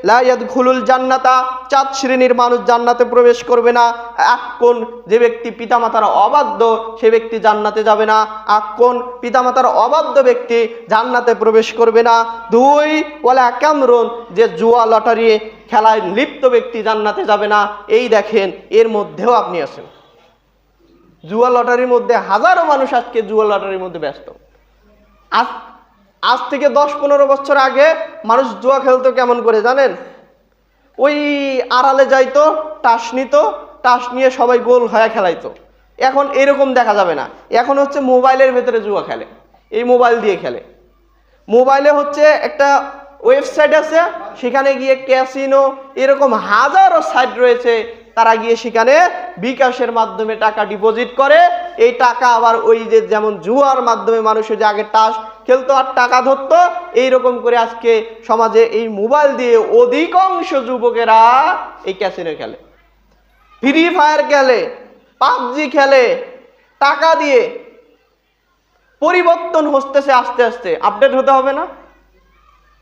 লা ইয়াদখুলুল জান্নাতা, 4 শ্রেণীর মানুষ জান্নাতে প্রবেশ করবে না। এক কোন, যে ব্যক্তি পিতামাতার অবাধ্য সে ব্যক্তি জান্নাতে যাবে না। এক কোন, পিতামাতার অবাধ্য ব্যক্তি জান্নাতে প্রবেশ করবে না। 2 ওয়ালা কামরুন, যে জুয়া লটারি খেলায় লিপ্ত ব্যক্তি জান্নাতে যাবে না। এই দেখেন, এর মধ্যেও আপনি আছেন। জুয়া লটারির মধ্যে হাজারো মানুষ আজকে জুয়া লটারির মধ্যে ব্যস্ত। আজ থেকে 10-15 বছর আগে মানুষ জুয়া খেলতো কেমন করে জানেন? ওই আড়ালে যাইতো, টাস নিত, টাস নিয়ে সবাই গোল হয়ে খেলাইতো। এখন এরকম দেখা যাবে না। এখন হচ্ছে মোবাইলের ভেতরে জুয়া খেলে, এই মোবাইল দিয়ে খেলে। মোবাইলে হচ্ছে একটা ওয়েবসাইট আছে, সেখানে গিয়ে ক্যাসিনো, এরকম হাজারো সাইট রয়েছে, তারা গিয়ে সেখানে বিকাশের মাধ্যমে টাকা ডিপোজিট করে। এই টাকা আবার ওই যে যেমন জুয়ার মাধ্যমে মানুষের যে আগে টাস খেলতো আর টাকা ধরতো, এইরকম করে আজকে সমাজে এই মোবাইল দিয়ে অধিকাংশ যুবকেরা এই ক্যাসিনো খেলে, ফ্রি ফায়ার খেলে, পাবজি খেলে, টাকা দিয়ে। পরিবর্তন হতেছে আস্তে আস্তে, আপডেট হতে হবে না?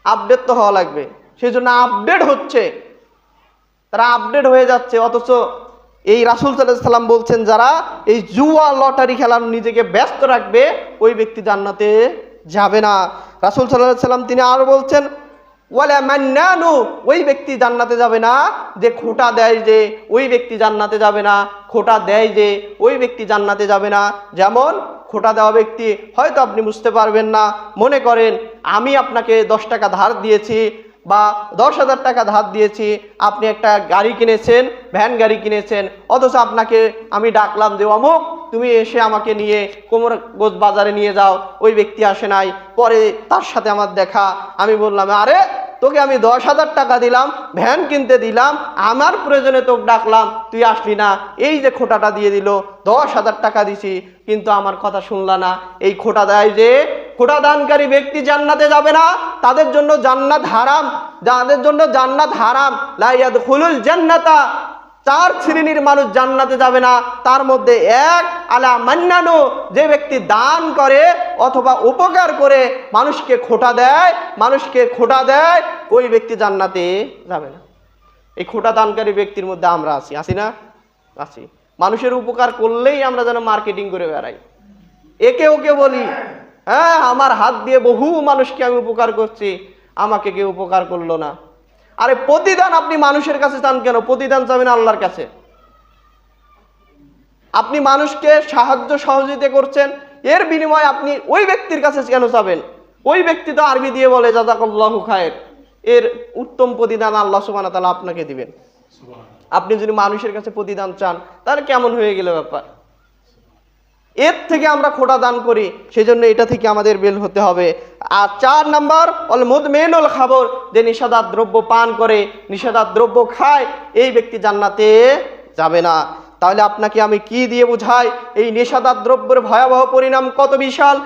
আপডেট তো হওয়া লাগবে, সেই জন্য আপডেট হচ্ছে, তারা আপডেট হয়ে যাচ্ছে। অথচ এই রাসূল সাল্লাল্লাহু আলাইহি সাল্লাম বলছেন, যারা এই জুয়া লটারি খেলার নিজেকে ব্যস্ত রাখবে ওই ব্যক্তি জান্নাতে যাবে না। রাসূল সাল্লাল্লাহু আলাইহি সাল্লাম তিনি আরো বলছেন, ওয়ালা মান্নানু, ওই ব্যক্তি জান্নাতে যাবে না যে খোটা দেয়, যে ওই ব্যক্তি জান্নাতে যাবে না। খোটা দেয় যে ওই ব্যক্তি জান্নাতে যাবে না। যেমন খোটা দেওয়া ব্যক্তি, হয়তো আপনি বুঝতে পারবেন না, মনে করেন আমি আপনাকে 10 টাকা ধার দিয়েছি বা 10,000 টাকা ধার দিয়েছি, আপনি একটা গাড়ি কিনেছেন, ভ্যান গাড়ি কিনেছেন, অথচ আপনাকে আমি ডাকলাম যে অমুক তুমি এসে আমাকে নিয়ে কোমরগঞ্জ বাজারে নিয়ে যাও, ওই ব্যক্তি আসে নাই। পরে তার সাথে আমার দেখা, আমি বললাম আরে তোকে আমি 10,000 টাকা দিলাম, ভ্যান কিনতে দিলাম, আমার প্রয়োজনে তোকে ডাকলাম, তুই আসলি না, এই যে খোটাটা দিয়ে দিল, 10,000 টাকা দিছি কিন্তু আমার কথা শুনলা না। এই খোটা দেয় যে, খোটা দানকারী ব্যক্তি জান্নাতে যাবে না, তাদের জন্য জান্নাত হারাম, যাদের জন্য জান্নাত হারাম। লা ইয়াদখুলুল জান্নাতা, 4 শ্রেণীর মানুষ জান্নাতে যাবে না। তার মধ্যে 1 আলা মান্নানু, যে ব্যক্তি দান করে অথবা উপকার করে মানুষকে খোটা দেয়, ওই ব্যক্তি জান্নাতে যাবে না। এই খোটা দানকারী ব্যক্তির মধ্যে আমরা আছি না? আছি। মানুষের উপকার করলেই আমরা যেন মার্কেটিং করে বেড়াই, একে ওকে বলি, হ্যাঁ আমার হাত দিয়ে বহু মানুষকে আমি উপকার করছি, আমাকে কেউ উপকার করলো না। আরে প্রতিদান আপনি মানুষের কাছে চান কেন? প্রতিদান চাবেন আল্লাহর কাছে। আপনি মানুষকে সাহায্য সহযোগিতা করছেন, এর বিনিময়ে আপনি ওই ব্যক্তির কাছে কেন চাবেন? ওই ব্যক্তি তো আরবি দিয়ে বলে জাযাকাল্লাহু খায়র, এর উত্তম প্রতিদান আল্লাহ সুবহানাহু ওয়া তাআলা আপনাকে দিবেন। আপনি যদি মানুষের কাছে প্রতিদান চান, তাহলে কেমন হয়ে গেল ব্যাপার? এর থেকে আমরা খোটা দান করি, সেই জন্য এটা থেকে আমাদের বের হতে হবে। আর 4 নাম্বার, অল মুদমিনুল খাবর, যে নিষেধাজ্ঞ দ্রব্য পান করে, নিষেধাজ্ঞ দ্রব্য খায়, এই ব্যক্তি জান্নাতে যাবে না। তাহলে আপনাকে আমি কি দিয়ে বুঝাই এই নিষেধাজ্ঞ দ্রব্যের ভয়াবহ পরিণাম কত বিশাল।